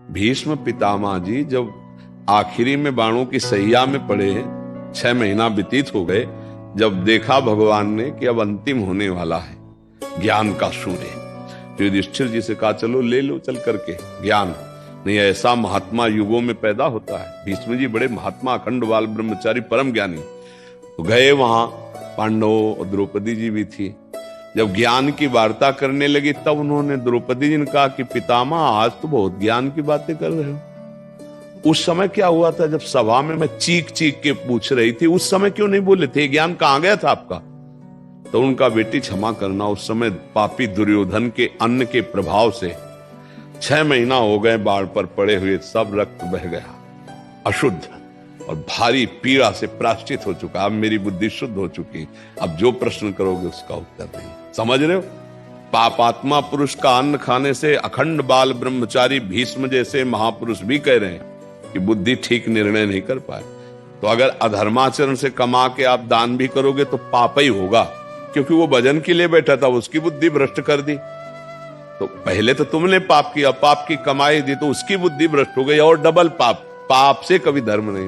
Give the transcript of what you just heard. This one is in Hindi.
भीष्म पितामह जी जब आखिरी में बाणों की सैया में पड़े, 6 महीना व्यतीत हो गए, जब देखा भगवान ने कि अब अंतिम होने वाला है ज्ञान का सूर्य, तो युधिष्ठिर जी से कहा चलो ले लो चल करके ज्ञान, नहीं ऐसा महात्मा युगों में पैदा होता है। भीष्म जी बड़े महात्मा अखंड बाल ब्रह्मचारी परम ज्ञानी, तो गए वहां, पांडव और द्रौपदी जी भी थी। जब ज्ञान की वार्ता करने लगी तब उन्होंने द्रौपदी जी ने कहा कि पितामह आज तो बहुत ज्ञान की बातें कर रहे हो। उस समय क्या हुआ था जब सभा में मैं चीख चीख के पूछ रही थी, उस समय क्यों नहीं बोले थे? ज्ञान कहां गया था आपका? तो उनका बेटी क्षमा करना, उस समय पापी दुर्योधन के अन्न के प्रभाव से 6 महीना हो गए बाढ़ पर पड़े हुए, सब रक्त बह गया, अशुद्ध और भारी पीड़ा से प्राश्चित हो चुका। अब मेरी बुद्धि शुद्ध हो चुकी, अब जो प्रश्न करोगे उसका उत्तर नहीं। समझ रहे हो? पापात्मा पुरुष का अन्न खाने से अखंड बाल ब्रह्मचारी भीष्म जैसे महापुरुष भी कह रहे हैं कि बुद्धि ठीक निर्णय नहीं कर पाए। तो अगर अधर्माचरण से कमा के आप दान भी करोगे तो पाप ही होगा, क्योंकि वो भजन के लिए बैठा था, उसकी बुद्धि भ्रष्ट कर दी। तो पहले तो तुमने पाप किया, पाप की कमाई दी तो उसकी बुद्धि भ्रष्ट हो गई, और डबल पाप। पाप से कभी धर्म नहीं।